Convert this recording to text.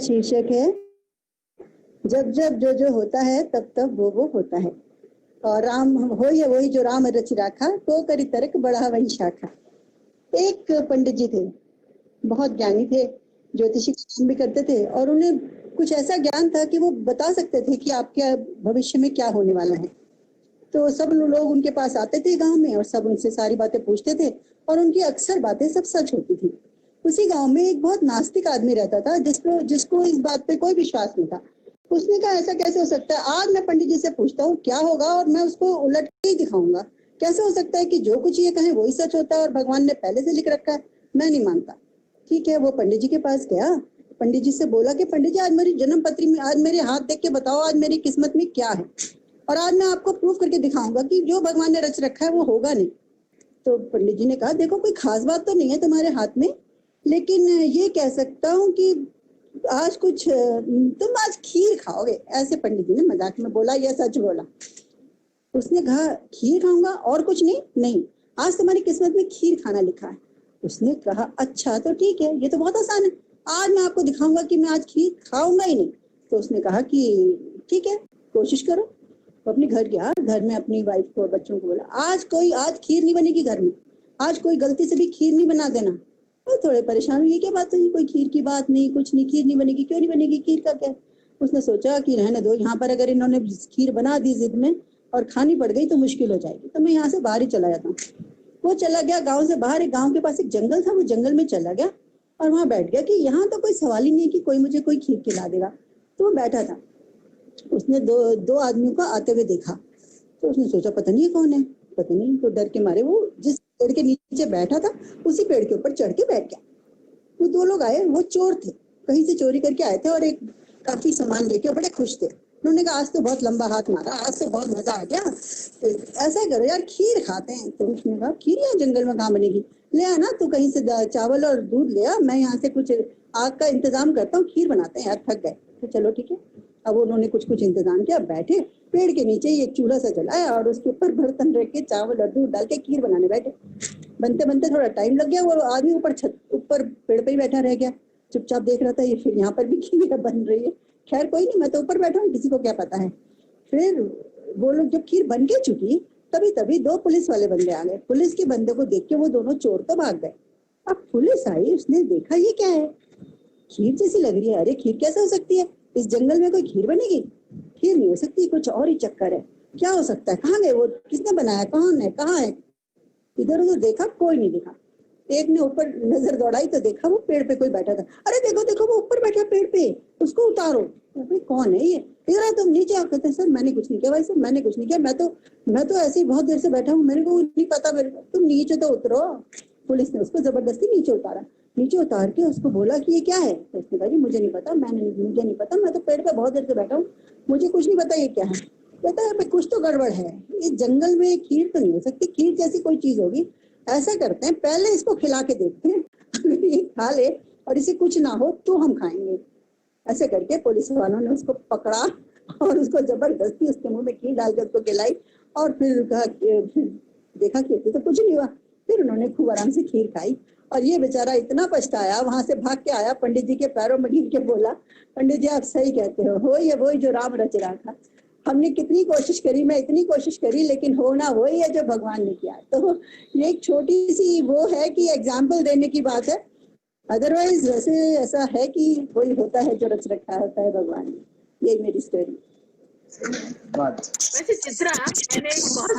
शीर्षक है जब जब जो जो होता है तब तब वो होता है। और राम हो ये वही जो राम रच राखा, तो करी तर्क बढ़ा वही शाखा। एक पंडित जी थे, बहुत ज्ञानी थे, ज्योतिषी का काम भी करते थे और उन्हें कुछ ऐसा ज्ञान था कि वो बता सकते थे कि आपके भविष्य में क्या होने वाला है। तो सब लोग उनके पास आते थे गांव में और सब उनसे सारी बातें पूछते थे और उनकी अक्सर बातें सब सच होती थी। उसी गांव में एक बहुत नास्तिक आदमी रहता था जिसको इस बात पे कोई विश्वास नहीं था। उसने कहा ऐसा कैसे हो सकता है, आज मैं पंडित जी से पूछता हूँ क्या होगा और मैं उसको उलट के ही दिखाऊंगा। कैसे हो सकता है कि जो कुछ ये कहे वही सच होता है और भगवान ने पहले से लिख रखा है। मैं नहीं मानता। ठीक है, वो पंडित जी के पास गया। पंडित जी से बोला कि पंडित जी आज मेरी जन्म पत्री में, आज मेरे हाथ देख के बताओ आज मेरी किस्मत में क्या है और आज मैं आपको प्रूफ करके दिखाऊंगा कि जो भगवान ने रच रखा है वो होगा नहीं। तो पंडित जी ने कहा देखो कोई खास बात तो नहीं है तुम्हारे हाथ में, लेकिन ये कह सकता हूँ कि आज कुछ तुम आज खीर खाओगे। ऐसे पंडित जी ने मजाक में बोला या सच बोला? उसने कहा खीर खाऊंगा और कुछ नहीं? नहीं, आज तुम्हारी किस्मत में खीर खाना लिखा है। उसने कहा अच्छा तो ठीक है, ये तो बहुत आसान है, आज मैं आपको दिखाऊंगा कि मैं आज खीर खाऊंगा ही नहीं। तो उसने कहा कि ठीक है कोशिश करो। तो अपने घर गया, घर में अपनी वाइफ को और बच्चों को बोला आज खीर नहीं बनेगी घर में, आज कोई गलती से भी खीर नहीं बना देना। तो थोड़े परेशान हुई, क्या बात हुई, कोई खीर की बात नहीं, कुछ नहीं, खीर नहीं बनेगी, क्यों नहीं बनेगी, खीर का क्या? उसने सोचा कि रहने दो, यहाँ पर अगर इन्होंने खीर बना दी जिद में और खानी पड़ गई तो मुश्किल हो जाएगी, तो मैं यहाँ से बाहर ही चला जाता हूँ। वो चला गया गांव से बाहर, एक गांव के पास एक जंगल था, वो जंगल में चला गया और वहां बैठ गया कि यहाँ तो कोई सवाल ही नहीं है कि कोई मुझे कोई खीर खिला देगा। तो वो बैठा था, उसने दो आदमियों को आते हुए देखा। तो उसने सोचा पता नहीं कौन है, पता नहीं, तो डर के मारे वो जिस पेड़ के नीचे बैठा था उसी पेड़ के ऊपर चढ़ के बैठ गया। वो दो लोग आए, वो चोर थे, कहीं से चोरी करके आए थे और एक काफी सामान लेके बड़े खुश थे। उन्होंने कहा आज तो बहुत लंबा हाथ मारा, आज से बहुत मजा आ गया, तो ऐसा करो यार खीर खाते हैं। तो उसने कहा खीर यहाँ जंगल में कहाँ बनेगी, ले आना तू कहीं से चावल और दूध ले आ, मैं यहाँ से कुछ आग का इंतजाम करता हूँ, खीर बनाते हैं यार, थक गए। तो चलो ठीक है। अब उन्होंने कुछ कुछ इंतजाम किया, बैठे पेड़ के नीचे ही एक चूल्हा सा जलाया और उसके ऊपर बर्तन रख के चावल और दूध डाल के खीर बनाने बैठे। बनते बनते थोड़ा टाइम लग गया, वो आदमी ऊपर पेड़ पे ही बैठा रह गया, चुपचाप देख रहा था ये फिर यहाँ पर भी खीर बन रही है। खैर कोई नहीं, मैं तो ऊपर बैठा हूँ, किसी को क्या पता है। फिर वो लोग जब खीर बन के चुकी तभी तभी दो पुलिस वाले बंदे आ गए। पुलिस के बंदे को देख के वो दोनों चोर तो भाग गए। अब पुलिस आई, उसने देखा ये क्या है, खीर जैसी लग रही है, अरे खीर कैसे हो सकती है, इस जंगल में कोई खीर बनेगी, खीर नहीं हो सकती, कुछ और ही चक्कर है, क्या हो सकता है, कहाँ गए वो, किसने बनाया, कौन है, कहाँ है। इधर उधर देखा, कोई नहीं दिखा। एक ने ऊपर नजर दौड़ाई तो देखा वो पेड़ पे कोई बैठा था। अरे देखो देखो वो ऊपर बैठा पेड़ पे, उसको उतारो। भाई कौन है ये, इधर तुम नीचे आओ। कहते सर मैंने कुछ नहीं किया, भाई सर मैंने कुछ नहीं किया, मैं तो ऐसे ही बहुत देर से बैठा हूँ, मेरे को नहीं पता, मेरे को तुम नीचे तो उतरो। पुलिस ने उसको जबरदस्ती नीचे उतारा। नीचे उतार के उसको बोला कि ये क्या है, तो उसने कहा जी मुझे नहीं पता, मुझे नहीं पता, मैं तो पेड़ पे बहुत देर से बैठा हूँ, मुझे कुछ नहीं पता ये क्या है। कहता है कुछ तो गड़बड़ है, इस जंगल में खीर तो नहीं हो सकती, खीर जैसी कोई चीज होगी। ऐसा करते हैं पहले इसको खिला के देखते हैं, अगर ये खा ले और इसे कुछ ना हो तो हम खाएंगे। ऐसे करके पुलिस वालों ने उसको पकड़ा और उसको जबरदस्ती उसके मुंह में खीर डाल के उसको खिलाई और फिर देखा कि तो कुछ नहीं हुआ। फिर उन्होंने खूब आराम से खीर खाई और ये बेचारा इतना पछताया, वहां से भाग के आया, पंडित जी के पैरों में गिर के बोला पंडित जी आप सही कहते हो ये वही जो राम रच रहा था, हमने कितनी कोशिश करी, मैं इतनी कोशिश करी, लेकिन होना वही है जो भगवान ने किया। तो ये एक छोटी सी वो है कि एग्जाम्पल देने की बात है, अदरवाइज वैसे ऐसा है कि वही होता है जो रच रखा होता है भगवान ने। ये मेरी स्टोरी। वैसे चित्रा, मैंने एक बहुत